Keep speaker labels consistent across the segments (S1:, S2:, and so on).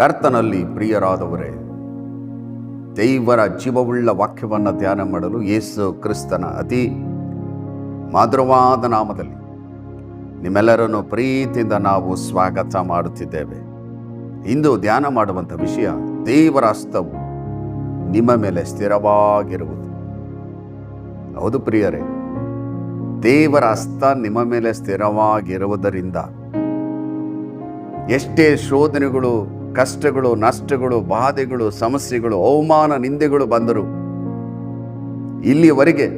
S1: ಕರ್ತನಲ್ಲಿ ಪ್ರಿಯರಾದವರೇ, ದೇವರ ಜೀವವುಳ್ಳ ವಾಕ್ಯವನ್ನು ಧ್ಯಾನ ಮಾಡಲು ಯೇಸು ಕ್ರಿಸ್ತನ ಅತಿ ಮಧುರವಾದ ನಾಮದಲ್ಲಿ ನಿಮ್ಮೆಲ್ಲರನ್ನು ಪ್ರೀತಿಯಿಂದ ನಾವು ಸ್ವಾಗತ ಮಾಡುತ್ತಿದ್ದೇವೆ. ಇಂದು ಧ್ಯಾನ ಮಾಡುವಂಥ ವಿಷಯ, ದೇವರ ಹಸ್ತವು ನಿಮ್ಮ ಮೇಲೆ ಸ್ಥಿರವಾಗಿರುವುದು. ಹೌದು ಪ್ರಿಯರೇ, ದೇವರ ಹಸ್ತ ನಿಮ್ಮ ಮೇಲೆ ಸ್ಥಿರವಾಗಿರುವುದರಿಂದ ಎಷ್ಟೇ ಶೋಧನೆಗಳು, ಕಷ್ಟಗಳು, ನಷ್ಟಗಳು, ಬಾಧೆಗಳು, ಸಮಸ್ಯೆಗಳು, ಅವಮಾನ, ನಿಂದೆಗಳು ಬಂದರೂ ಇಲ್ಲಿಯವರೆಗೆ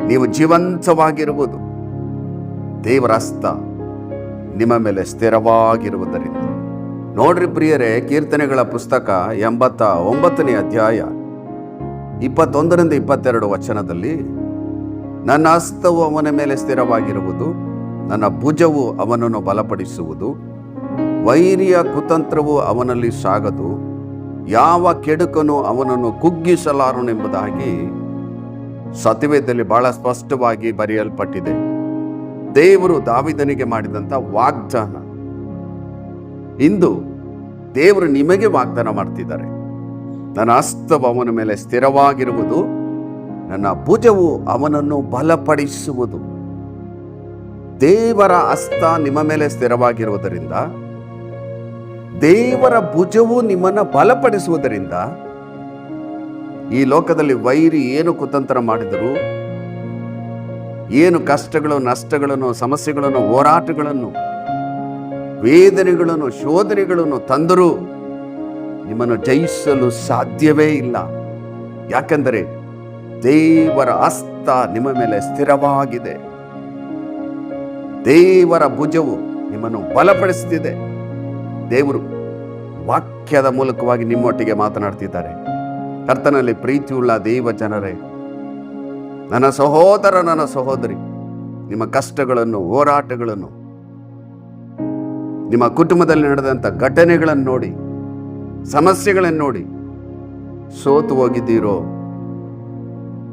S1: ನೀವು ಜೀವಂತವಾಗಿರುವುದು ದೇವರ ಹಸ್ತ ನಿಮ್ಮ ಮೇಲೆ ಸ್ಥಿರವಾಗಿರುವುದರಿಂದ. ನೋಡ್ರಿ ಪ್ರಿಯರೇ, ಕೀರ್ತನೆಗಳ ಪುಸ್ತಕ 89ನೇ ಅಧ್ಯಾಯ 21ರಿಂದ 22 ವಚನದಲ್ಲಿ, ನನ್ನ ಹಸ್ತವು ಅವನ ಮೇಲೆ ಸ್ಥಿರವಾಗಿರುವುದು, ನನ್ನ ಭುಜವು ಅವನನ್ನು ಬಲಪಡಿಸುವುದು, ವೈರಿಯ ಕುತಂತ್ರವು ಅವನಲ್ಲಿ ಸಾಗದು, ಯಾವ ಕೆಡುಕನು ಅವನನ್ನು ಕುಗ್ಗಿಸಲಾರನೆಂಬುದಾಗಿ ಸತ್ಯವೇದದಲ್ಲಿ ಬಹಳ ಸ್ಪಷ್ಟವಾಗಿ ಬರೆಯಲ್ಪಟ್ಟಿದೆ. ದೇವರು ದಾವೀದನಿಗೆ ಮಾಡಿದಂಥ ವಾಗ್ದಾನ ಇಂದು ದೇವರು ನಿಮಗೆ ವಾಗ್ದಾನ ಮಾಡ್ತಿದ್ದಾರೆ. ನನ್ನ ಹಸ್ತವು ಅವನ ಮೇಲೆ ಸ್ಥಿರವಾಗಿರುವುದು, ನನ್ನ ಭುಜವು ಅವನನ್ನು ಬಲಪಡಿಸುವುದು. ದೇವರ ಹಸ್ತ ನಿಮ್ಮ ಮೇಲೆ ಸ್ಥಿರವಾಗಿರುವುದರಿಂದ, ದೇವರ ಭುಜವು ನಿಮ್ಮನ್ನು ಬಲಪಡಿಸುವುದರಿಂದ, ಈ ಲೋಕದಲ್ಲಿ ವೈರಿ ಏನು ಕುತಂತ್ರ ಮಾಡಿದರು, ಏನು ಕಷ್ಟಗಳು, ನಷ್ಟಗಳನ್ನು, ಸಮಸ್ಯೆಗಳನ್ನು, ಹೋರಾಟಗಳನ್ನು, ವೇದನೆಗಳನ್ನು, ಶೋಧನೆಗಳನ್ನು ತಂದರೂ ನಿಮ್ಮನ್ನು ಜಯಿಸಲು ಸಾಧ್ಯವೇ ಇಲ್ಲ. ಯಾಕೆಂದರೆ ದೇವರ ಹಸ್ತ ನಿಮ್ಮ ಮೇಲೆ ಸ್ಥಿರವಾಗಿದೆ. ದೇವರ ಭುಜವು ನಿಮ್ಮನ್ನು ಬಲಪಡಿಸುತ್ತಿದೆ. ದೇವರು ವಾಕ್ಯದ ಮೂಲಕವಾಗಿ ನಿಮ್ಮೊಟ್ಟಿಗೆ ಮಾತನಾಡ್ತಿದ್ದಾರೆ. ಕರ್ತನಲ್ಲಿ ಪ್ರೀತಿಯುಳ್ಳ ದೇವ ಜನರೇ, ನನ್ನ ಸಹೋದರ, ನನ್ನ ಸಹೋದರಿ, ನಿಮ್ಮ ಕಷ್ಟಗಳನ್ನು, ಹೋರಾಟಗಳನ್ನು, ನಿಮ್ಮ ಕುಟುಂಬದಲ್ಲಿ ನಡೆದಂಥ ಘಟನೆಗಳನ್ನು ನೋಡಿ, ಸಮಸ್ಯೆಗಳನ್ನು ನೋಡಿ ಸೋತು ಹೋಗಿದ್ದೀರೋ,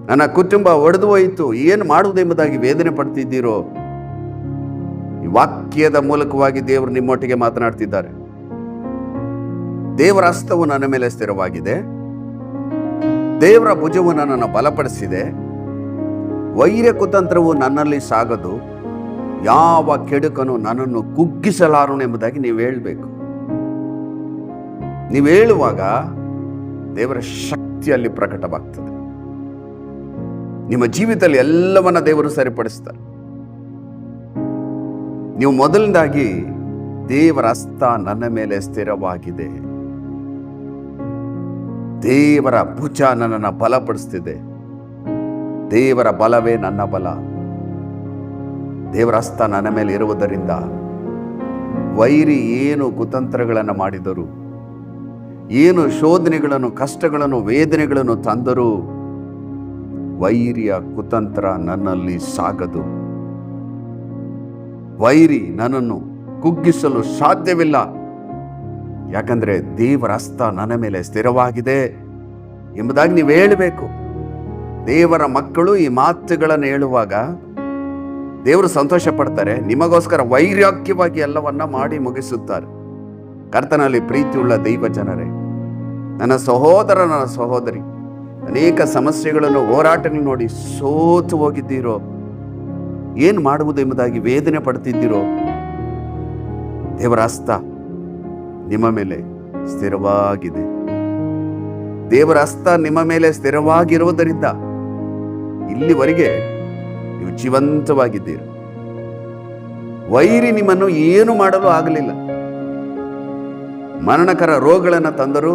S1: ನನ್ನ ಕುಟುಂಬ ಒಡೆದು ಹೋಯಿತು, ಏನು ಮಾಡುವುದೆಂಬುದಾಗಿ ವೇದನೆ ಪಡ್ತಿದ್ದೀರೋ, ಈ ವಾಕ್ಯದ ಮೂಲಕವಾಗಿ ದೇವರು ನಿಮ್ಮೊಟ್ಟಿಗೆ ಮಾತನಾಡ್ತಿದ್ದಾರೆ. ದೇವರ ಹಸ್ತವು ನನ್ನ ಮೇಲೆ ಸ್ಥಿರವಾಗಿದೆ, ದೇವರ ಭುಜವು ನನ್ನನ್ನು ಬಲಪಡಿಸಿದೆ, ವೈರ್ಯ ಕುತಂತ್ರವು ನನ್ನಲ್ಲಿ ಸಾಗದು, ಯಾವ ಕೆಡುಕನು ನನ್ನನ್ನು ಕುಗ್ಗಿಸಲಾರನು ಎಂಬುದಾಗಿ ನೀವು ಹೇಳಬೇಕು. ನೀವು ಹೇಳುವಾಗ ದೇವರ ಶಕ್ತಿಯಲ್ಲಿ ಪ್ರಕಟವಾಗ್ತದೆ. ನಿಮ್ಮ ಜೀವಿತದಲ್ಲಿ ಎಲ್ಲವನ್ನ ದೇವರು ಸರಿಪಡಿಸ್ತಾರೆ. ನೀವು ಮೊದಲನೇದಾಗಿ ದೇವರ ಹಸ್ತ ನನ್ನ ಮೇಲೆ ಸ್ಥಿರವಾಗಿದೆ, ದೇವರ ಭುಜ ನನ್ನನ್ನು ಬಲಪಡಿಸ್ತಿದೆ, ದೇವರ ಬಲವೇ ನನ್ನ ಬಲ. ದೇವರ ಹಸ್ತ ನನ್ನ ಮೇಲೆ ಇರುವುದರಿಂದ ವೈರಿ ಏನು ಕುತಂತ್ರಗಳನ್ನು ಮಾಡಿದರು, ಏನು ಶೋಧನೆಗಳನ್ನು, ಕಷ್ಟಗಳನ್ನು, ವೇದನೆಗಳನ್ನು ತಂದರೂ ವೈರಿಯ ಕುತಂತ್ರ ನನ್ನಲ್ಲಿ ಸಾಗದು. ವೈರಿ ನನ್ನನ್ನು ಕುಗ್ಗಿಸಲು ಸಾಧ್ಯವಿಲ್ಲ. ಯಾಕಂದ್ರೆ ದೇವರ ಹಸ್ತ ನನ್ನ ಮೇಲೆ ಸ್ಥಿರವಾಗಿದೆ ಎಂಬುದಾಗಿ ನೀವು ಹೇಳಬೇಕು. ದೇವರ ಮಕ್ಕಳು ಈ ಮಾತುಗಳನ್ನು ಹೇಳುವಾಗ ದೇವರು ಸಂತೋಷ ಪಡ್ತಾರೆ. ನಿಮಗೋಸ್ಕರ ವೈರಾಗ್ಯವಾಗಿ ಎಲ್ಲವನ್ನ ಮಾಡಿ ಮುಗಿಸುತ್ತಾರೆ. ಕರ್ತನಲ್ಲಿ ಪ್ರೀತಿಯುಳ್ಳ ದೈವ ಜನರೇ, ನನ್ನ ಸಹೋದರ, ನನ್ನ ಸಹೋದರಿ, ಅನೇಕ ಸಮಸ್ಯೆಗಳನ್ನು, ಹೋರಾಟಗಳನ್ನು ನೋಡಿ ಸೋತು ಹೋಗಿದ್ದೀರೋ, ಏನು ಮಾಡುವುದು ಎಂಬುದಾಗಿ ವೇದನೆ ಪಡ್ತಿದ್ದೀರೋ, ದೇವರ ಹಸ್ತ ನಿಮ್ಮ ಮೇಲೆ ಸ್ಥಿರವಾಗಿದೆ. ದೇವರ ಹಸ್ತ ನಿಮ್ಮ ಮೇಲೆ ಸ್ಥಿರವಾಗಿರುವುದರಿಂದ ಇಲ್ಲಿವರೆಗೆ ನೀವು ಜೀವಂತವಾಗಿದ್ದೀರಿ. ವೈರಿ ನಿಮ್ಮನ್ನು ಏನು ಮಾಡಲು ಆಗಲಿಲ್ಲ. ಮರಣಕರ ರೋಗಗಳನ್ನು ತಂದರು,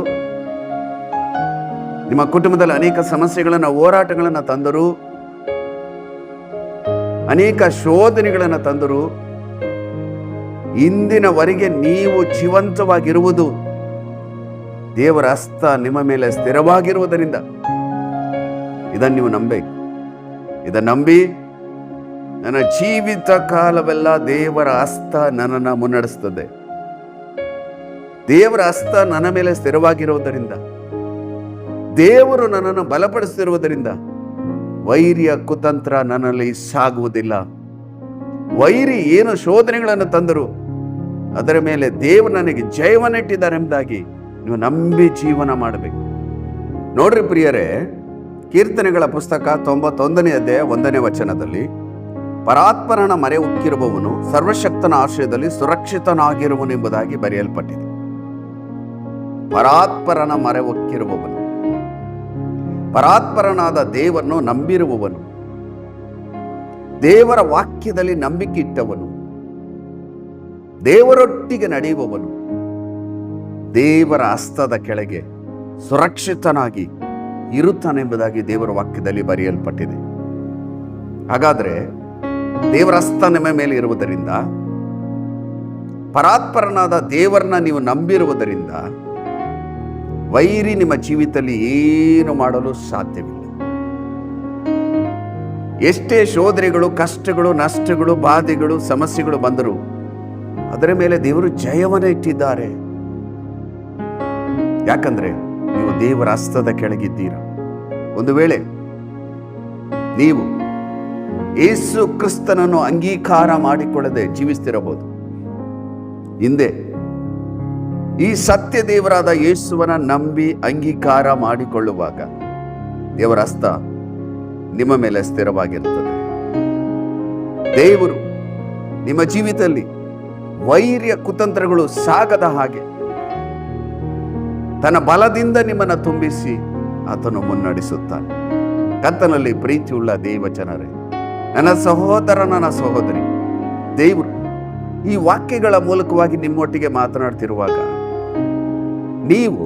S1: ನಿಮ್ಮ ಕುಟುಂಬದಲ್ಲಿ ಅನೇಕ ಸಮಸ್ಯೆಗಳನ್ನು, ಹೋರಾಟಗಳನ್ನು ತಂದರು, ಅನೇಕ ಶೋಧನೆಗಳನ್ನು ತಂದರು. ಇಂದಿನವರೆಗೆ ನೀವು ಜೀವಂತವಾಗಿರುವುದು ದೇವರ ಹಸ್ತ ನಿಮ್ಮ ಮೇಲೆ ಸ್ಥಿರವಾಗಿರುವುದರಿಂದ. ಇದನ್ನು ನೀವು ನಂಬಬೇಕು. ಇದನ್ನು ನಂಬಿ ನನ್ನ ಜೀವಿತ ಕಾಲವೆಲ್ಲ ದೇವರ ಹಸ್ತ ನನ್ನನ್ನು ಮುನ್ನಡೆಸ್ತದೆ. ದೇವರ ಹಸ್ತ ನನ್ನ ಮೇಲೆ ಸ್ಥಿರವಾಗಿರುವುದರಿಂದ, ದೇವರು ನನ್ನನ್ನು ಬಲಪಡಿಸುತ್ತಿರುವುದರಿಂದ ವೈರಿಯ ಕುತಂತ್ರ ನನ್ನಲ್ಲಿ ಸಾಗುವುದಿಲ್ಲ. ವೈರಿ ಏನು ಶೋಧನೆಗಳನ್ನು ತಂದರು ಅದರ ಮೇಲೆ ದೇವರು ನನಗೆ ಜಯವನ್ನಿಟ್ಟಿದ್ದಾರೆ ಎಂಬುದಾಗಿ ನೀವು ನಂಬಿ ಜೀವನ ಮಾಡಬೇಕು. ನೋಡ್ರಿ ಪ್ರಿಯರೇ, ಕೀರ್ತನೆಗಳ ಪುಸ್ತಕ 91ನೇ ಅಧ್ಯಾಯ 1ನೇ ವಚನದಲ್ಲಿ ಪರಾತ್ಪರನ ಮರೆ ಉಕ್ಕಿರುವವನು ಸರ್ವಶಕ್ತನ ಆಶ್ರಯದಲ್ಲಿ ಸುರಕ್ಷಿತನಾಗಿರುವನು ಎಂಬುದಾಗಿ ಬರೆಯಲ್ಪಟ್ಟಿದೆ. ಪರಾತ್ಪರನ ಮರೆ ಉಕ್ಕಿರುವವನು, ಪರಾತ್ಪರನಾದ ದೇವರನ್ನು ನಂಬಿರುವವನು, ದೇವರ ವಾಕ್ಯದಲ್ಲಿ ನಂಬಿಕೆ ಇಟ್ಟವನು, ದೇವರೊಟ್ಟಿಗೆ ನಡೆಯುವವನು ದೇವರ ಹಸ್ತದ ಕೆಳಗೆ ಸುರಕ್ಷಿತನಾಗಿ ಇರುತ್ತಾನೆಂಬುದಾಗಿ ದೇವರ ವಾಕ್ಯದಲ್ಲಿ ಬರೆಯಲ್ಪಟ್ಟಿದೆ. ಹಾಗಾದ್ರೆ ದೇವರ ಹಸ್ತ ನಿಮ್ಮ ಮೇಲೆ ಇರುವುದರಿಂದ, ಪರಾತ್ಪರನಾದ ದೇವರನ್ನ ನೀವು ನಂಬಿರುವುದರಿಂದ ವೈರಿ ನಿಮ್ಮ ಜೀವಿತದಲ್ಲಿ ಏನು ಮಾಡಲು ಸಾಧ್ಯವಿಲ್ಲ. ಎಷ್ಟೇ ಶೋಧನೆಗಳು, ಕಷ್ಟಗಳು, ನಷ್ಟಗಳು, ಬಾಧೆಗಳು, ಸಮಸ್ಯೆಗಳು ಬಂದರೂ ಅದರ ಮೇಲೆ ದೇವರು ಜಯವನ್ನು ಇಟ್ಟಿದ್ದಾರೆ. ಯಾಕಂದ್ರೆ ನೀವು ದೇವರ ಹಸ್ತದ ಕೆಳಗಿದ್ದೀರ. ಒಂದು ವೇಳೆ ನೀವು ಯೇಸು ಕ್ರಿಸ್ತನನ್ನು ಅಂಗೀಕಾರ ಮಾಡಿಕೊಳ್ಳದೆ ಜೀವಿಸ್ತಿರಬಹುದು. ಹಿಂದೆ ಈ ಸತ್ಯ ದೇವರಾದ ಯೇಸುವನ ನಂಬಿ ಅಂಗೀಕಾರ ಮಾಡಿಕೊಳ್ಳುವಾಗ ದೇವರ ಹಸ್ತ ನಿಮ್ಮ ಮೇಲೆ ಸ್ಥಿರವಾಗಿರುತ್ತದೆ. ದೇವರು ನಿಮ್ಮ ಜೀವಿತದಲ್ಲಿ ವೈರ್ಯ ಕುತಂತ್ರಗಳು ಸಾಗದ ಹಾಗೆ ತನ್ನ ಬಲದಿಂದ ನಿಮ್ಮನ್ನು ತುಂಬಿಸಿ ಆತನು ಮುನ್ನಡೆಸುತ್ತಾನೆ. ಕರ್ತನಲ್ಲಿ ಪ್ರೀತಿಯುಳ್ಳ ದೇವ ಜನರೇ, ನನ್ನ ಸಹೋದರ, ನನ್ನ ಸಹೋದರಿ, ದೇವರು ಈ ವಾಕ್ಯಗಳ ಮೂಲಕವಾಗಿ ನಿಮ್ಮೊಟ್ಟಿಗೆ ಮಾತನಾಡ್ತಿರುವಾಗ ನೀವು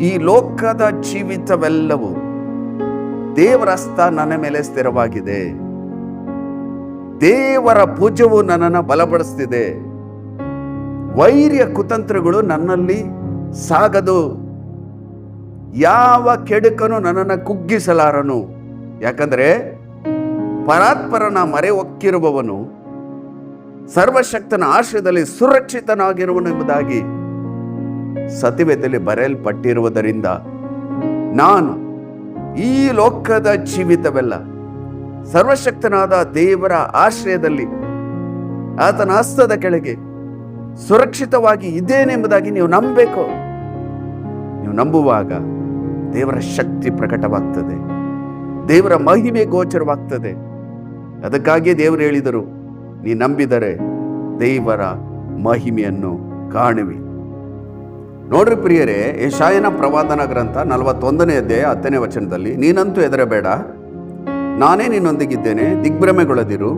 S1: ಈ ಲೋಕದ ಜೀವಿತವೆಲ್ಲವೂ ದೇವರ ಹಸ್ತ ನನ್ನ ಮೇಲೆ ಸ್ಥಿರವಾಗಿದೆ, ದೇವರ ಭುಜವು ನನ್ನನ್ನು ಬಲಪಡಿಸ್ತಿದೆ, ವೈರ್ಯ ಕುತಂತ್ರಗಳು ನನ್ನಲ್ಲಿ ಸಾಗದು, ಯಾವ ಕೆಡುಕನು ನನ್ನನ್ನು ಕುಗ್ಗಿಸಲಾರನು. ಯಾಕಂದ್ರೆ ಪರಾತ್ಪರನ ಮರೆ ಒಕ್ಕಿರುವವನು ಸರ್ವಶಕ್ತನ ಆಶ್ರಯದಲ್ಲಿ ಸುರಕ್ಷಿತನಾಗಿರುವನು ಎಂಬುದಾಗಿ ಸತ್ಯವೇದದಲ್ಲಿ ಬರೆಯಲ್ಪಟ್ಟಿರುವುದರಿಂದ ನಾನು ಈ ಲೋಕದ ಜೀವಿತವೆಲ್ಲ ಸರ್ವಶಕ್ತನಾದ ದೇವರ ಆಶ್ರಯದಲ್ಲಿ ಆತನ ಹಸ್ತದ ಕೆಳಗೆ ಸುರಕ್ಷಿತವಾಗಿ ಇದ್ದೇನೆಂಬುದಾಗಿ ನೀವು ನಂಬಬೇಕು. ನೀವು ನಂಬುವಾಗ ದೇವರ ಶಕ್ತಿ ಪ್ರಕಟವಾಗ್ತದೆ, ದೇವರ ಮಹಿಮೆ ಗೋಚರವಾಗ್ತದೆ. ಅದಕ್ಕಾಗಿಯೇ ದೇವರು ಹೇಳಿದರು, ನೀ ನಂಬಿದರೆ ದೇವರ ಮಹಿಮೆಯನ್ನು ಕಾಣುವಿ. ನೋಡ್ರಿ ಪ್ರಿಯರೇ, ಯೆಶಾಯನ ಪ್ರವಾದನ ಗ್ರಂಥ 41ನೇ ಅಧ್ಯಾಯ 10ನೇ ವಚನದಲ್ಲಿ, ನೀನಂತೂ ಹೆದರಬೇಡ, ನಾನೇ ನಿನ್ನೊಂದಿಗಿದ್ದೇನೆ, ದಿಗ್ಭ್ರಮೆಗೊಳ್ಳದಿರು,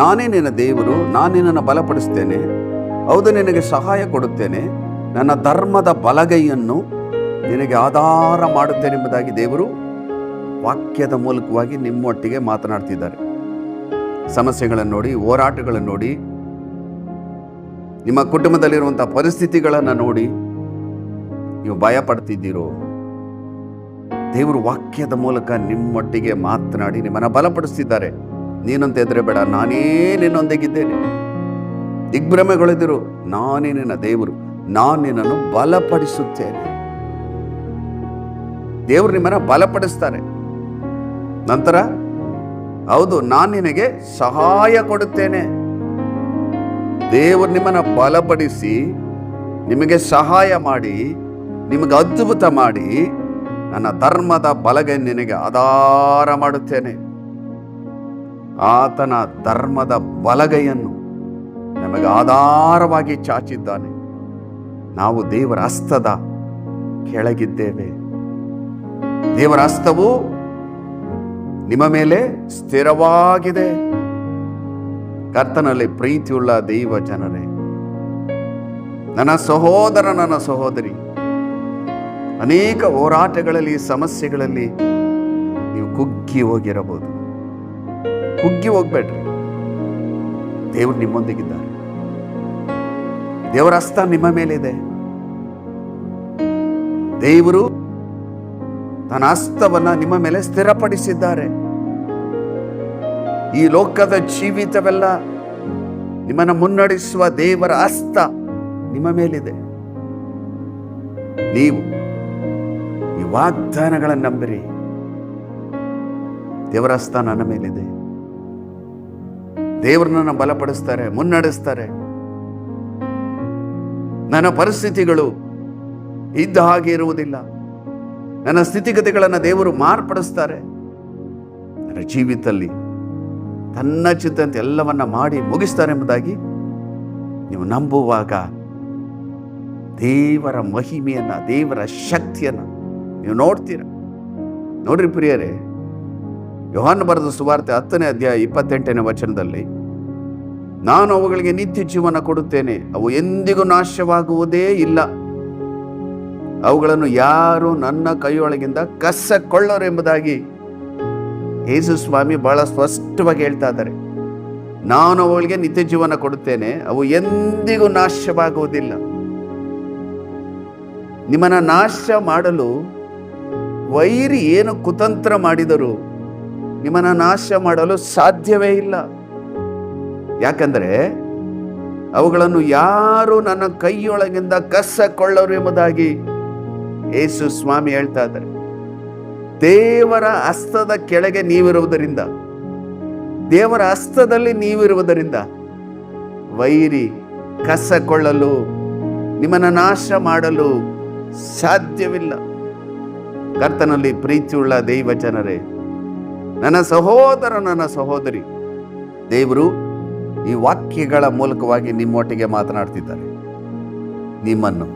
S1: ನಾನೇ ನಿನ್ನ ದೇವರು, ನಾನು ನಿನ್ನನ್ನು ಬಲಪಡಿಸ್ತೇನೆ, ಹೌದು ನಿನಗೆ ಸಹಾಯ ಕೊಡುತ್ತೇನೆ, ನನ್ನ ಧರ್ಮದ ಬಲಗೈಯನ್ನು ನಿನಗೆ ಆಧಾರ ಮಾಡುತ್ತೇನೆ ಎಂಬುದಾಗಿ ದೇವರು ವಾಕ್ಯದ ಮೂಲಕವಾಗಿ ನಿಮ್ಮೊಟ್ಟಿಗೆ ಮಾತನಾಡ್ತಿದ್ದಾರೆ. ಸಮಸ್ಯೆಗಳನ್ನು ನೋಡಿ, ಹೋರಾಟಗಳನ್ನು ನೋಡಿ, ನಿಮ್ಮ ಕುಟುಂಬದಲ್ಲಿರುವಂಥ ಪರಿಸ್ಥಿತಿಗಳನ್ನು ನೋಡಿ ನೀವು ಭಯ ಪಡ್ತಿದ್ದೀರೋ, ದೇವರು ವಾಕ್ಯದ ಮೂಲಕ ನಿಮ್ಮೊಟ್ಟಿಗೆ ಮಾತನಾಡಿ ನಿಮ್ಮನ್ನು ಬಲಪಡಿಸ್ತಿದ್ದಾರೆ. ನೀನಂತ ಹೆದರಬೇಡ, ನಾನೇ ನಿನ್ನೊಂದಿಗಿದ್ದೇನೆ, ದಿಗ್ಭ್ರಮೆಗೊಳ್ಳದಿರು, ನಾನೇ ನಿನ್ನ ದೇವರು, ನಾನು ನಿನ್ನನ್ನು ಬಲಪಡಿಸುತ್ತೇನೆ. ದೇವರು ನಿಮ್ಮನ್ನು ಬಲಪಡಿಸ್ತಾರೆ. ನಂತರ ಹೌದು, ನಾನು ನಿನಗೆ ಸಹಾಯ ಕೊಡುತ್ತೇನೆ. ದೇವರು ನಿಮ್ಮನ್ನು ಬಲಪಡಿಸಿ ನಿಮಗೆ ಸಹಾಯ ಮಾಡಿ, ನಿಮಗೆ ಅದ್ಭುತ ಮಾಡಿ, ನನ್ನ ಧರ್ಮದ ಬಲಗೈ ನಿನಗೆ ಆಧಾರ ಮಾಡುತ್ತೇನೆ. ಆತನ ಧರ್ಮದ ಬಲಗೈಯನ್ನು ನಮಗೆ ಆಧಾರವಾಗಿ ಚಾಚಿದ್ದಾನೆ. ನಾವು ದೇವರ ಹಸ್ತದ ಕೆಳಗಿದ್ದೇವೆ. ದೇವರ ಹಸ್ತವು ನಿಮ್ಮ ಮೇಲೆ ಸ್ಥಿರವಾಗಿದೆ. ಕರ್ತನಲ್ಲಿ ಪ್ರೀತಿಯುಳ್ಳ ದೈವ ಜನರೇ, ನನ್ನ ಸಹೋದರ, ನನ್ನ ಸಹೋದರಿ, ಅನೇಕ ಹೋರಾಟಗಳಲ್ಲಿ, ಸಮಸ್ಯೆಗಳಲ್ಲಿ ನೀವು ಕುಗ್ಗಿ ಹೋಗಿರಬಹುದು. ಕುಗ್ಗಿ ಹೋಗ್ಬೇಡ್ರಿ, ದೇವರು ನಿಮ್ಮೊಂದಿಗಿದ್ದಾರೆ. ದೇವರ ಹಸ್ತ ನಿಮ್ಮ ಮೇಲಿದೆ. ದೇವರು ತನ್ನ ಹಸ್ತವನ್ನ ನಿಮ್ಮ ಮೇಲೆ ಸ್ಥಿರಪಡಿಸಿದ್ದಾರೆ. ಈ ಲೋಕದ ಜೀವಿತವೆಲ್ಲ ನಿಮ್ಮನ್ನು ಮುನ್ನಡೆಸುವ ದೇವರ ಹಸ್ತ ನಿಮ್ಮ ಮೇಲಿದೆ. ನೀವು ಈ ವಾಗ್ದಾನಗಳನ್ನು ನಂಬಿರಿ. ದೇವರ ಹಸ್ತ ನನ್ನ ಮೇಲಿದೆ. ದೇವರನ್ನ ಬಲಪಡಿಸ್ತಾರೆ, ಮುನ್ನಡೆಸ್ತಾರೆ. ನನ್ನ ಪರಿಸ್ಥಿತಿಗಳು ಇದ್ದ ಹಾಗೆ ಇರುವುದಿಲ್ಲ. ನನ್ನ ಸ್ಥಿತಿಗತಿಗಳನ್ನು ದೇವರು ಮಾರ್ಪಡಿಸ್ತಾರೆ. ನನ್ನ ಜೀವಿತದಲ್ಲಿ ತನ್ನ ಚಿತ್ತಂತೆ ಎಲ್ಲವನ್ನ ಮಾಡಿ ಮುಗಿಸ್ತಾರೆ ಎಂಬುದಾಗಿ ನೀವು ನಂಬುವಾಗ ದೇವರ ಮಹಿಮೆಯನ್ನ, ದೇವರ ಶಕ್ತಿಯನ್ನ ನೀವು ನೋಡ್ತೀರ. ನೋಡ್ರಿ ಪ್ರಿಯರೇ, ಯೋಹಾನ ಬರೆದ ಸುವಾರ್ತೆ 10ನೇ ಅಧ್ಯಾಯ 28ನೇ ವಚನದಲ್ಲಿ, ನಾನು ಅವುಗಳಿಗೆ ನಿತ್ಯ ಜೀವನ ಕೊಡುತ್ತೇನೆ, ಅವು ಎಂದಿಗೂ ನಾಶವಾಗುವುದೇ ಇಲ್ಲ, ಅವುಗಳನ್ನು ಯಾರು ನನ್ನ ಕೈಯೊಳಗಿಂದ ಕಸಕೊಳ್ಳರು ಎಂಬುದಾಗಿ ಯೇಸು ಸ್ವಾಮಿ ಬಹಳ ಸ್ಪಷ್ಟವಾಗಿ ಹೇಳ್ತಾ ಇದ್ದಾರೆ. ನಾನು ಅವುಗಳಿಗೆ ನಿತ್ಯ ಜೀವನ ಕೊಡುತ್ತೇನೆ, ಅವು ಎಂದಿಗೂ ನಾಶವಾಗುವುದಿಲ್ಲ. ನಿಮ್ಮನ್ನ ನಾಶ ಮಾಡಲು ವೈರಿ ಏನು ಕುತಂತ್ರ ಮಾಡಿದರೂ ನಿಮ್ಮನ್ನ ನಾಶ ಮಾಡಲು ಸಾಧ್ಯವೇ ಇಲ್ಲ. ಯಾಕಂದ್ರೆ ಅವುಗಳನ್ನು ಯಾರು ನನ್ನ ಕೈಯೊಳಗಿಂದ ಕಸಕೊಳ್ಳರು ಎಂಬುದಾಗಿ ಯೇಸು ಸ್ವಾಮಿ ಹೇಳ್ತಾ ಇದ್ದಾರೆ. ದೇವರ ಹಸ್ತದ ಕೆಳಗೆ ನೀವಿರುವುದರಿಂದ, ದೇವರ ಹಸ್ತದಲ್ಲಿ ನೀವಿರುವುದರಿಂದ ವೈರಿ ಕಸಕೊಳ್ಳಲು, ನಿಮ್ಮನ್ನ ನಾಶ ಮಾಡಲು ಸಾಧ್ಯವಿಲ್ಲ. ಕರ್ತನಲ್ಲಿ ಪ್ರೀತಿಯುಳ್ಳ ದೈವ ಜನರೇ, ನನ್ನ ಸಹೋದರ, ನನ್ನ ಸಹೋದರಿ, ದೇವರು ಈ ವಾಕ್ಯಗಳ ಮೂಲಕವಾಗಿ ನಿಮ್ಮೊಟ್ಟಿಗೆ ಮಾತನಾಡ್ತಿದ್ದಾರೆ. ನಿಮ್ಮನ್ನು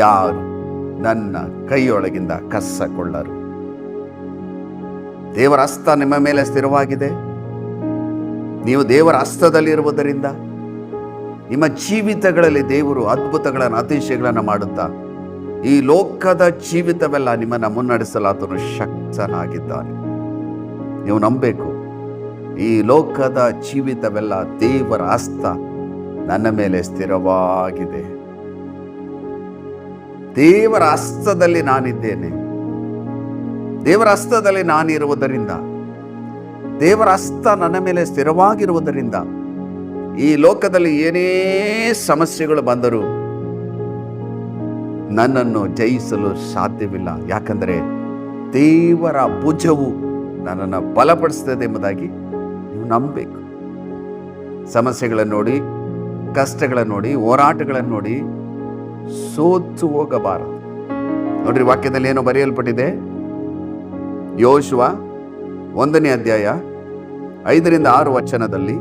S1: ಯಾರು ನನ್ನ ಕೈಯೊಳಗಿಂದ ಕಸಕೊಳ್ಳರು. ದೇವರ ಹಸ್ತ ನಿಮ್ಮ ಮೇಲೆ ಸ್ಥಿರವಾಗಿದೆ. ನೀವು ದೇವರ ಹಸ್ತದಲ್ಲಿರುವುದರಿಂದ ನಿಮ್ಮ ಜೀವಿತಗಳಲ್ಲಿ ದೇವರು ಅದ್ಭುತಗಳನ್ನು, ಅತಿಶಯಗಳನ್ನು ಮಾಡುತ್ತಾ ಈ ಲೋಕದ ಜೀವಿತವೆಲ್ಲ ನಿಮ್ಮನ್ನು ಮುನ್ನಡೆಸಲು ಆತನು ಶಕ್ತನಾಗಿದ್ದಾನೆ. ನೀವು ನಂಬಬೇಕು. ಈ ಲೋಕದ ಜೀವಿತವೆಲ್ಲ ದೇವರ ಹಸ್ತ ನನ್ನ ಮೇಲೆ ಸ್ಥಿರವಾಗಿದೆ. ದೇವರ ಹಸ್ತದಲ್ಲಿ ನಾನಿದ್ದೇನೆ. ದೇವರ ಹಸ್ತದಲ್ಲಿ ನಾನಿರುವುದರಿಂದ, ದೇವರ ಹಸ್ತ ನನ್ನ ಮೇಲೆ ಸ್ಥಿರವಾಗಿರುವುದರಿಂದ ಈ ಲೋಕದಲ್ಲಿ ಏನೇ ಸಮಸ್ಯೆಗಳು ಬಂದರೂ ನನ್ನನ್ನು ಜಯಿಸಲು ಸಾಧ್ಯವಿಲ್ಲ. ಯಾಕಂದರೆ ದೇವರ ಭುಜವು ನನ್ನನ್ನು ಬಲಪಡಿಸ್ತದೆ ಎಂಬುದಾಗಿ ನೀವು ನಂಬಬೇಕು. ಸಮಸ್ಯೆಗಳನ್ನು ನೋಡಿ, ಕಷ್ಟಗಳನ್ನು ನೋಡಿ, ಹೋರಾಟಗಳನ್ನು ನೋಡಿ ಸೋತು ಹೋಗಬಾರದು. ನೋಡ್ರಿ, ವಾಕ್ಯದಲ್ಲಿ ಏನೋ ಬರೆಯಲ್ಪಟ್ಟಿದೆ. ಯೋಶುವ 1ನೇ ಅಧ್ಯಾಯ 5ರಿಂದ 6 ವಚನದಲ್ಲಿ,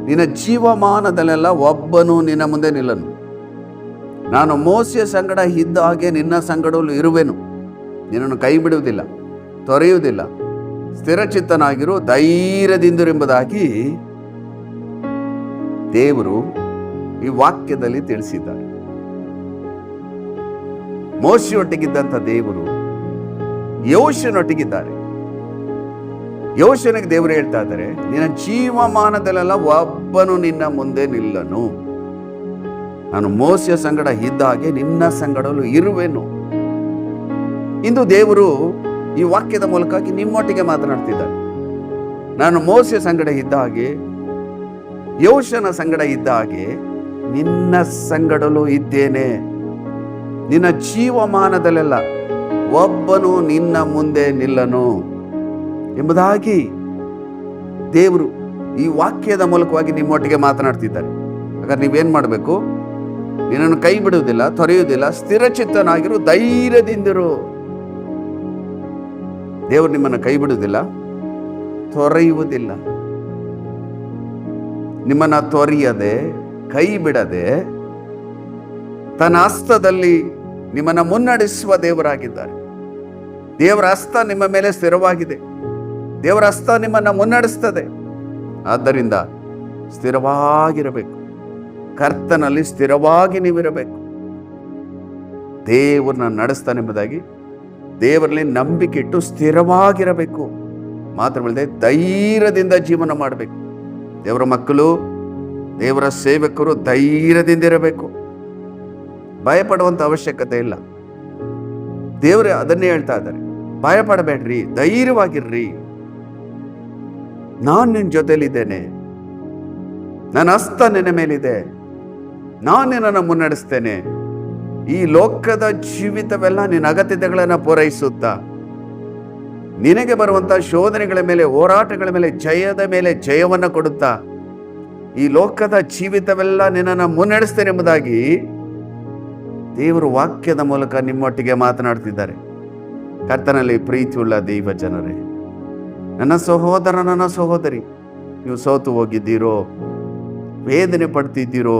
S1: ನಿನ್ನ ಜೀವಮಾನದಲ್ಲೆಲ್ಲ ಒಬ್ಬನು ನಿನ್ನ ಮುಂದೆ ನಿಲ್ಲನು. ನಾನು ಮೋಸೆಯ ಸಂಗಡ ಇದ್ದ ಹಾಗೆ ನಿನ್ನ ಸಂಗಡಲು ಇರುವೆನು. ನಿನ್ನನ್ನು ಕೈ ಬಿಡುವುದಿಲ್ಲ, ತೊರೆಯುವುದಿಲ್ಲ. ಸ್ಥಿರಚಿತ್ತನಾಗಿರು, ಧೈರ್ಯದಿಂದಿರೆಂಬುದಾಗಿ ದೇವರು ಈ ವಾಕ್ಯದಲ್ಲಿ ತಿಳಿಸಿದ್ದಾರೆ. ಮೋಶೆಯೊಟ್ಟಿಗಿದ್ದಂಥ ದೇವರು ಯೋಶನೊಟ್ಟಿಗಿದ್ದಾರೆ. ಯೋಶನಿಗೆ ದೇವರು ಹೇಳ್ತಾ ಇದ್ದಾರೆ, ನಿನ್ನ ಜೀವಮಾನದಲ್ಲೆಲ್ಲ ಒಬ್ಬನು ನಿನ್ನ ಮುಂದೆ ನಿಲ್ಲನು. ನಾನು ಮೋಸೆಯ ಸಂಗಡ ಇದ್ದ ಹಾಗೆ ನಿನ್ನ ಸಂಗಡಲು ಇರುವೆನು. ಇಂದು ದೇವರು ಈ ವಾಕ್ಯದ ಮೂಲಕವಾಗಿ ನಿಮ್ಮೊಟ್ಟಿಗೆ ಮಾತನಾಡ್ತಿದ್ದಾರೆ. ನಾನು ಮೋಸೆಯ ಸಂಗಡ ಇದ್ದ ಹಾಗೆ, ಯೋಶನ ಸಂಗಡ ಇದ್ದ ಹಾಗೆ ನಿನ್ನ ಸಂಗಡಲು ಇದ್ದೇನೆ. ನಿನ್ನ ಜೀವಮಾನದಲ್ಲೆಲ್ಲ ಒಬ್ಬನು ನಿನ್ನ ಮುಂದೆ ನಿಲ್ಲನು ಎಂಬುದಾಗಿ ದೇವರು ಈ ವಾಕ್ಯದ ಮೂಲಕವಾಗಿ ನಿಮ್ಮೊಟ್ಟಿಗೆ ಮಾತನಾಡ್ತಿದ್ದಾರೆ. ಹಾಗಾದ್ರೆ ನೀವೇನ್ ಮಾಡಬೇಕು? ನಿನ್ನನ್ನು ಕೈ ಬಿಡುವುದಿಲ್ಲ, ತೊರೆಯುವುದಿಲ್ಲ, ಸ್ಥಿರಚಿತ್ತನಾಗಿರು, ಧೈರ್ಯದಿಂದಿರು. ದೇವರು ನಿಮ್ಮನ್ನು ಕೈ ಬಿಡುವುದಿಲ್ಲ, ತೊರೆಯುವುದಿಲ್ಲ. ನಿಮ್ಮನ್ನ ತೊರೆಯದೆ, ಕೈ ಬಿಡದೆ ತನ್ನ ಹಸ್ತದಲ್ಲಿ ನಿಮ್ಮನ್ನ ಮುನ್ನಡೆಸುವ ದೇವರಾಗಿದ್ದಾರೆ. ದೇವರ ಹಸ್ತ ನಿಮ್ಮ ಮೇಲೆ ಸ್ಥಿರವಾಗಿದೆ. ದೇವರ ಹಸ್ತ ನಿಮ್ಮನ್ನ ಮುನ್ನಡೆಸ್ತದೆ. ಆದ್ದರಿಂದ ಸ್ಥಿರವಾಗಿರಬೇಕು. ಕರ್ತನಲ್ಲಿ ಸ್ಥಿರವಾಗಿ ನೀವಿರಬೇಕು. ದೇವರನ್ನ ನಡೆಸ್ತಾನೆ ಎಂಬುದಾಗಿ ದೇವರಲ್ಲಿ ನಂಬಿಕೆ ಇಟ್ಟು ಸ್ಥಿರವಾಗಿರಬೇಕು. ಮಾತ್ರವಲ್ಲದೆ ಧೈರ್ಯದಿಂದ ಜೀವನ ಮಾಡಬೇಕು. ದೇವರ ಮಕ್ಕಳು, ದೇವರ ಸೇವಕರು ಧೈರ್ಯದಿಂದ ಇರಬೇಕು. ಭಯಪಡುವಂತ ಅವಶ್ಯಕತೆ ಇಲ್ಲ. ದೇವರೇ ಅದನ್ನೇ ಹೇಳ್ತಾ ಇದ್ದಾರೆ, ಭಯಪಡಬೇಡ್ರಿ, ಧೈರ್ಯವಾಗಿರ್ರಿ, ನಾನು ನಿನ್ನ ಜೊತೆಲಿದ್ದೇನೆ, ನನ್ನ ಹಸ್ತ ನಿನ್ನ ಮೇಲಿದೆ, ನಾನು ನಿನ್ನನ್ನು ಮುನ್ನಡೆಸ್ತೇನೆ. ಈ ಲೋಕದ ಜೀವಿತವೆಲ್ಲ ನಿನ್ನ ಅಗತ್ಯತೆಗಳನ್ನು ಪೂರೈಸುತ್ತಾ, ನಿನಗೆ ಬರುವಂತಹ ಶೋಧನೆಗಳ ಮೇಲೆ, ಹೋರಾಟಗಳ ಮೇಲೆ ಜಯವನ್ನು ಕೊಡುತ್ತಾ ಈ ಲೋಕದ ಜೀವಿತವೆಲ್ಲ ನಿನ್ನನ್ನು ಮುನ್ನಡೆಸ್ತೇನೆ ಎಂಬುದಾಗಿ ದೇವರು ವಾಕ್ಯದ ಮೂಲಕ ನಿಮ್ಮೊಟ್ಟಿಗೆ ಮಾತನಾಡ್ತಿದ್ದಾರೆ. ಕರ್ತನಲ್ಲಿ ಪ್ರೀತಿಯುಳ್ಳ ದೈವ ಜನರೇ, ನನ್ನ ಸಹೋದರ, ನನ್ನ ಸಹೋದರಿ, ನೀವು ಸೋತು ಹೋಗಿದ್ದೀರೋ, ವೇದನೆ ಪಡ್ತಿದ್ದೀರೋ,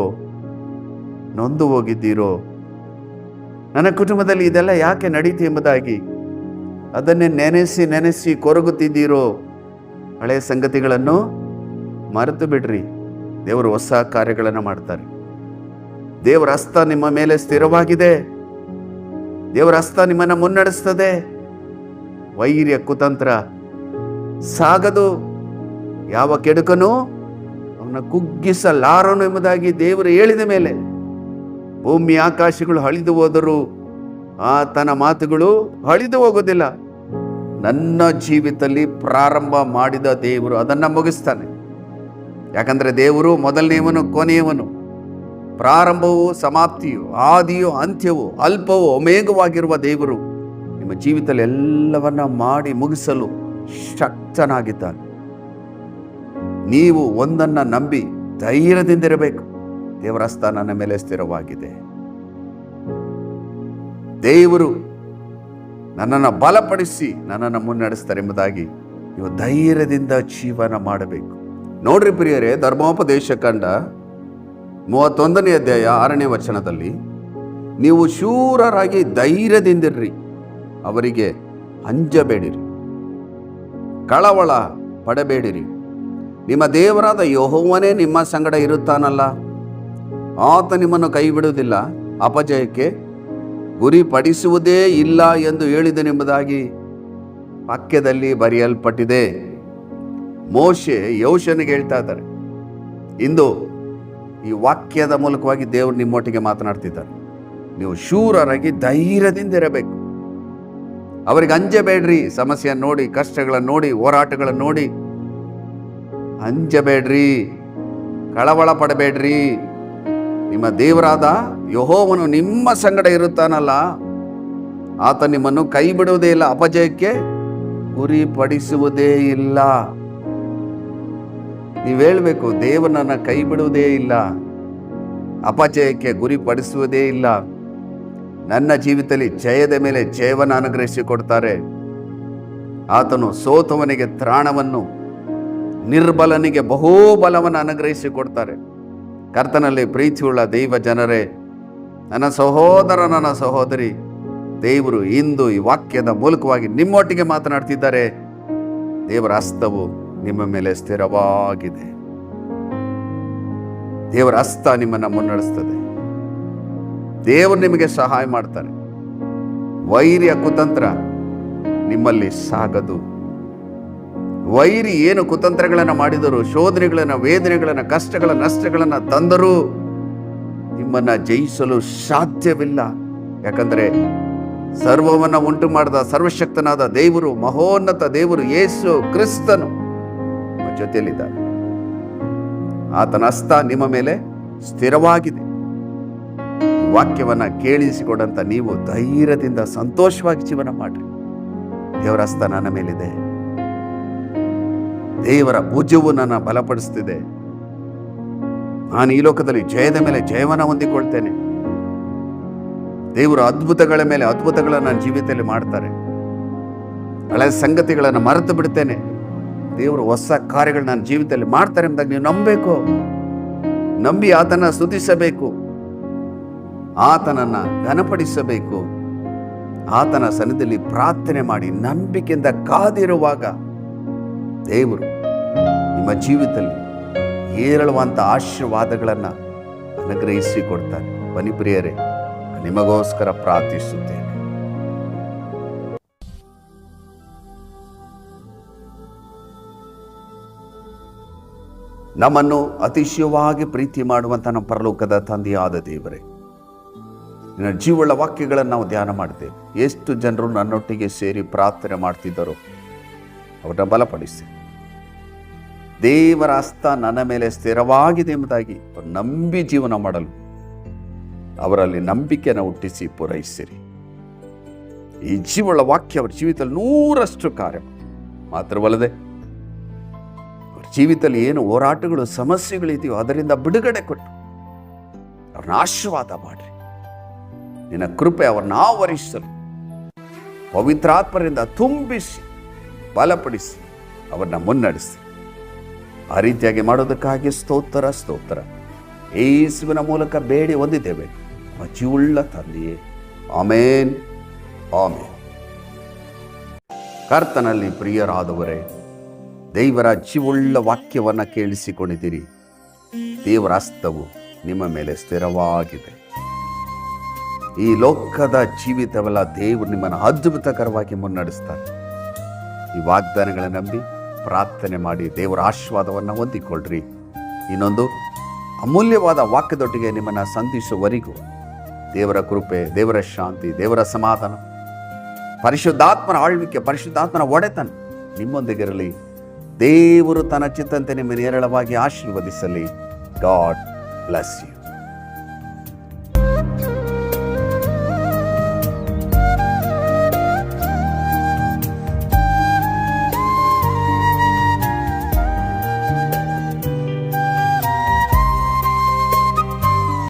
S1: ನೊಂದು ಹೋಗಿದ್ದೀರೋ, ನನ್ನ ಕುಟುಂಬದಲ್ಲಿ ಇದೆಲ್ಲ ಯಾಕೆ ನಡೀತಿ ಎಂಬುದಾಗಿ ಅದನ್ನೇ ನೆನೆಸಿ ನೆನೆಸಿ ಕೊರಗುತ್ತಿದ್ದೀರೋ, ಹಳೆಯ ಸಂಗತಿಗಳನ್ನು ಮರೆತು ಬಿಡ್ರಿ. ದೇವರು ಹೊಸ ಕಾರ್ಯಗಳನ್ನು ಮಾಡ್ತಾರೆ. ದೇವರ ಹಸ್ತ ನಿಮ್ಮ ಮೇಲೆ ಸ್ಥಿರವಾಗಿದೆ. ದೇವರ ಹಸ್ತ ನಿಮ್ಮನ್ನು ಮುನ್ನಡೆಸ್ತದೆ. ವೈರ್ಯ ಕುತಂತ್ರ ಸಾಗದು. ಯಾವ ಕೆಡುಕನು ಅವನ ಕುಗ್ಗಿಸಲಾರನು ಎಂಬುದಾಗಿ ದೇವರು ಹೇಳಿದ ಮೇಲೆ ಭೂಮಿ ಆಕಾಶಗಳು ಅಳಿದು ಹೋದರೂ ಆತನ ಮಾತುಗಳು ಅಳಿದು ಹೋಗೋದಿಲ್ಲ. ನನ್ನ ಜೀವಿತದಲ್ಲಿ ಪ್ರಾರಂಭ ಮಾಡಿದ ದೇವರು ಅದನ್ನು ಮುಗಿಸ್ತಾನೆ. ಯಾಕಂದರೆ ದೇವರು ಮೊದಲನೆಯವನು, ಕೊನೆಯವನು, ಪ್ರಾರಂಭವೂ ಸಮಾಪ್ತಿಯು, ಆದಿಯು ಅಂತ್ಯವೂ, ಅಲ್ಪವೂ ಒಮೇಘವಾಗಿರುವ ದೇವರು ನಿಮ್ಮ ಜೀವಿತದಲ್ಲಿ ಎಲ್ಲವನ್ನ ಮಾಡಿ ಮುಗಿಸಲು ಶಕ್ತನಾಗಿದ್ದಾನೆ. ನೀವು ಒಂದನ್ನು ನಂಬಿ ಧೈರ್ಯದಿಂದಿರಬೇಕು. ದೇವರ ಹಸ್ತ ನನ್ನ ಮೇಲೆ ಸ್ಥಿರವಾಗಿದೆ. ದೇವರು ನನ್ನನ್ನು ಬಲಪಡಿಸಿ ನನ್ನನ್ನು ಮುನ್ನಡೆಸ್ತಾರೆ ಎಂಬುದಾಗಿ ನೀವು ಧೈರ್ಯದಿಂದ ಜೀವನ ಮಾಡಬೇಕು. ನೋಡ್ರಿ ಪ್ರಿಯರೇ, ಧರ್ಮೋಪದೇಶ ಕಂಡ 31ನೇ ಅಧ್ಯಾಯ 6ನೇ ವಚನದಲ್ಲಿ, ನೀವು ಶೂರರಾಗಿ ಧೈರ್ಯದಿಂದಿರ್ರಿ, ಅವರಿಗೆ ಅಂಜಬೇಡಿರಿ, ಕಳವಳ ಪಡಬೇಡಿರಿ. ನಿಮ್ಮ ದೇವರಾದ ಯೆಹೋವನೇ ನಿಮ್ಮ ಸಂಗಡ ಇರುತ್ತಾನಲ್ಲ, ಆತ ನಿಮ್ಮನ್ನು ಕೈ ಬಿಡುವುದಿಲ್ಲ, ಅಪಜಯಕ್ಕೆ ಗುರಿಪಡಿಸುವುದೇ ಇಲ್ಲ ಎಂದು ಹೇಳಿದನೆಂಬುದಾಗಿ ವಾಕ್ಯದಲ್ಲಿ ಬರೆಯಲ್ಪಟ್ಟಿದೆ. ಮೋಶೆ ಯೋಷನಿಗೆ ಹೇಳ್ತಾ ಇದ್ದಾರೆ. ಇಂದು ಈ ವಾಕ್ಯದ ಮೂಲಕವಾಗಿ ದೇವರು ನಿಮ್ಮೊಟ್ಟಿಗೆ ಮಾತನಾಡ್ತಿದ್ದಾರೆ. ನೀವು ಶೂರರಾಗಿ ಧೈರ್ಯದಿಂದ ಇರಬೇಕು. ಅವರಿಗೆ ಅಂಜಬೇಡ್ರಿ. ಸಮಸ್ಯೆಯನ್ನು ನೋಡಿ, ಕಷ್ಟಗಳನ್ನು ನೋಡಿ, ಹೋರಾಟಗಳನ್ನು ನೋಡಿ ಅಂಜಬೇಡ್ರಿ, ಕಳವಳ ಪಡಬೇಡ್ರಿ. ನಿಮ್ಮ ದೇವರಾದ ಯೆಹೋವನು ನಿಮ್ಮ ಸಂಗಡ ಇರುತ್ತಾನಲ್ಲ, ಆತ ನಿಮ್ಮನ್ನು ಕೈ ಬಿಡುವುದೇ ಇಲ್ಲ, ಅಪಜಯಕ್ಕೆ ಗುರಿಪಡಿಸುವುದೇ ಇಲ್ಲ. ನೀವು ಹೇಳಬೇಕು, ದೇವನನ್ನ ಕೈ ಬಿಡುವುದೇ ಇಲ್ಲ, ಅಪಜಯಕ್ಕೆ ಗುರಿಪಡಿಸುವುದೇ ಇಲ್ಲ. ನನ್ನ ಜೀವಿತದಲ್ಲಿ ಜಯದ ಮೇಲೆ ಜಯವನ್ನು ಅನುಗ್ರಹಿಸಿಕೊಡ್ತಾರೆ. ಆತನು ಸೋತವನಿಗೆ ತ್ರಾಣವನ್ನು, ನಿರ್ಬಲನಿಗೆ ಬಹುಬಲವನ್ನು ಅನುಗ್ರಹಿಸಿಕೊಡ್ತಾರೆ. ಕರ್ತನಲ್ಲಿ ಪ್ರೀತಿಯುಳ್ಳ ದೈವ ಜನರೇ, ನನ್ನ ಸಹೋದರ, ನನ್ನ ಸಹೋದರಿ, ದೇವರು ಇಂದು ಈ ವಾಕ್ಯದ ಮೂಲಕವಾಗಿ ನಿಮ್ಮೊಟ್ಟಿಗೆ ಮಾತನಾಡ್ತಿದ್ದಾರೆ. ದೇವರ ಹಸ್ತವು ನಿಮ್ಮ ಮೇಲೆ ಸ್ಥಿರವಾಗಿದೆ. ದೇವರ ಹಸ್ತ ನಿಮ್ಮನ್ನು ಮುನ್ನಡೆಸ್ತದೆ. ದೇವರು ನಿಮಗೆ ಸಹಾಯ ಮಾಡ್ತಾರೆ. ವೈರ್ಯ ಕುತಂತ್ರ ನಿಮ್ಮಲ್ಲಿ ಸಾಗದು. ವೈರಿ ಏನು ಕುತಂತ್ರಗಳನ್ನು ಮಾಡಿದರು, ಶೋಧನೆಗಳನ್ನು, ವೇದನೆಗಳನ್ನು, ಕಷ್ಟಗಳ ನಷ್ಟಗಳನ್ನು ತಂದರೂ ನಿಮ್ಮನ್ನು ಜಯಿಸಲು ಸಾಧ್ಯವಿಲ್ಲ. ಯಾಕಂದರೆ ಸರ್ವವನ್ನು ಉಂಟು ಮಾಡಿದ ಸರ್ವಶಕ್ತನಾದ ದೇವರು, ಮಹೋನ್ನತ ದೇವರು ಯೇಸು ಕ್ರಿಸ್ತನು ನಿಮ್ಮ ಜೊತೆಯಲ್ಲಿದ್ದಾರೆ. ಆತನ ಹಸ್ತ ನಿಮ್ಮ ಮೇಲೆ ಸ್ಥಿರವಾಗಿದೆ. ವಾಕ್ಯವನ್ನ ಕೇಳಿಸಿಕೊಡಂತ ನೀವು ಧೈರ್ಯದಿಂದ ಸಂತೋಷವಾಗಿ ಜೀವನ ಮಾಡ್ರಿ. ದೇವರ ಹಸ್ತ ನನ್ನ ಮೇಲಿದೆ. ದೇವರ ಭುಜವು ನನ್ನ ಬಲಪಡಿಸ್ತಿದೆ. ನಾನು ಈ ಲೋಕದಲ್ಲಿ ಜಯದ ಮೇಲೆ ಜಯವನ್ನು ಹೊಂದಿಕೊಳ್ತೇನೆ. ದೇವರು ಅದ್ಭುತಗಳ ಮೇಲೆ ಅದ್ಭುತಗಳನ್ನು ನನ್ನ ಜೀವಿತದಲ್ಲಿ ಮಾಡ್ತಾರೆ. ಹಳೆಯ ಸಂಗತಿಗಳನ್ನು ಮರೆತು ಬಿಡ್ತೇನೆ. ದೇವರು ಹೊಸ ಕಾರ್ಯಗಳು ನನ್ನ ಜೀವಿತದಲ್ಲಿ ಮಾಡ್ತಾರೆ ಎಂಬುದಾಗಿ ನೀವು ನಂಬಬೇಕು. ನಂಬಿ ಆತನ ಸ್ತುತಿಸಬೇಕು, ಆತನನ್ನ ಘನಪಡಿಸಬೇಕು. ಆತನ ಸನ್ನಿಧಿಯಲ್ಲಿ ಪ್ರಾರ್ಥನೆ ಮಾಡಿ ನಂಬಿಕೆಯಿಂದ ಕಾದಿರುವಾಗ ದೇವರು ನಿಮ್ಮ ಜೀವಿತದಲ್ಲಿ ಏರಳುವಂಥ ಆಶೀರ್ವಾದಗಳನ್ನು ಅನುಗ್ರಹಿಸಿ ಕೊಡ್ತಾನೆ. ಬನ್ನಿ ಪ್ರಿಯರೇ, ನಿಮಗೋಸ್ಕರ ಪ್ರಾರ್ಥಿಸುತ್ತೇನೆ. ನಮ್ಮನ್ನು ಅತಿಶಯವಾಗಿ ಪ್ರೀತಿ ಮಾಡುವಂಥ ನಮ್ಮ ಪರಲೋಕದ ತಂದೆಯಾದ ದೇವರೇ, ನಿನ್ನ ಜೀವಳ ವಾಕ್ಯಗಳನ್ನು ನಾವು ಧ್ಯಾನ ಮಾಡ್ತೇವೆ. ಎಷ್ಟು ಜನರು ನನ್ನೊಟ್ಟಿಗೆ ಸೇರಿ ಪ್ರಾರ್ಥನೆ ಮಾಡ್ತಿದ್ದರೋ ಅವರನ್ನ ಬಲಪಡಿಸಿ. ದೇವರ ಹಸ್ತ ನನ್ನ ಮೇಲೆ ಸ್ಥಿರವಾಗಿದೆ ಎಂಬುದಾಗಿ ನಂಬಿ ಜೀವನ ಮಾಡಲು ಅವರಲ್ಲಿ ನಂಬಿಕೆಯನ್ನು ಹುಟ್ಟಿಸಿ ಪೂರೈಸಿರಿ. ಈ ಜೀವಳ ವಾಕ್ಯ ಅವರ ಜೀವಿತದಲ್ಲಿ 100% ಕಾರ್ಯ ಮಾತ್ರವಲ್ಲದೆ ಅವರ ಜೀವಿತದಲ್ಲಿ ಏನು ಹೋರಾಟಗಳು, ಸಮಸ್ಯೆಗಳಿದೆಯೋ ಅದರಿಂದ ಬಿಡುಗಡೆ ಕೊಟ್ಟು ಅವ್ರನ್ನ ಆಶೀರ್ವಾದ ಮಾಡ್ರಿ. ನಿನ್ನ ಕೃಪೆ ಅವರನ್ನು ಆವರಿಸಲು ಪವಿತ್ರಾತ್ಮರಿಂದ ತುಂಬಿಸಿ ಬಲಪಡಿಸಿ ಅವರನ್ನ ಮುನ್ನಡೆಸಿ. ಆ ರೀತಿಯಾಗಿ ಮಾಡೋದಕ್ಕಾಗಿ ಸ್ತೋತ್ರ ಸ್ತೋತ್ರ. ಯೇಸುವಿನ ಮೂಲಕ ಬೇಡಿ ಹೊಂದಿದ್ದೇವೆ ಜೀವುಳ್ಳ ತಂದೆಯೇ, ಆಮೇನ್ ಆಮೇನ್. ಕರ್ತನಲ್ಲಿ ಪ್ರಿಯರಾದವರೇ, ದೇವರ ಜೀವುಳ್ಳ ವಾಕ್ಯವನ್ನು ಕೇಳಿಸಿಕೊಂಡಿದ್ದೀರಿ. ದೇವರ ಹಸ್ತವು ನಿಮ್ಮ ಮೇಲೆ ಸ್ಥಿರವಾಗಿದೆ. ಈ ಲೋಕದ ಜೀವಿತವೆಲ್ಲ ದೇವರು ನಿಮ್ಮನ್ನು ಅದ್ಭುತಕರವಾಗಿ ಮುನ್ನಡೆಸ್ತಾರೆ. ಈ ವಾಗ್ದಾನಗಳನ್ನು ನಂಬಿ ಪ್ರಾರ್ಥನೆ ಮಾಡಿ ದೇವರ ಆಶೀರ್ವಾದವನ್ನು ಹೊಂದಿಕೊಳ್ಳ್ರಿ. ಇನ್ನೊಂದು ಅಮೂಲ್ಯವಾದ ವಾಕ್ಯದೊಟ್ಟಿಗೆ ನಿಮ್ಮನ್ನು ಸಂಧಿಸುವವರೆಗೂ ದೇವರ ಕೃಪೆ, ದೇವರ ಶಾಂತಿ, ದೇವರ ಸಮಾಧಾನ, ಪರಿಶುದ್ಧಾತ್ಮನ ಆಳ್ವಿಕೆ, ಪರಿಶುದ್ಧಾತ್ಮನ ಒಡೆತನ ನಿಮ್ಮೊಂದಿಗಿರಲಿ. ದೇವರು ತನ್ನ ಚಿತ್ತಂತೆ ನಿಮ್ಮನ್ನು ಹೇರಳವಾಗಿ ಆಶೀರ್ವದಿಸಲಿ. God bless you.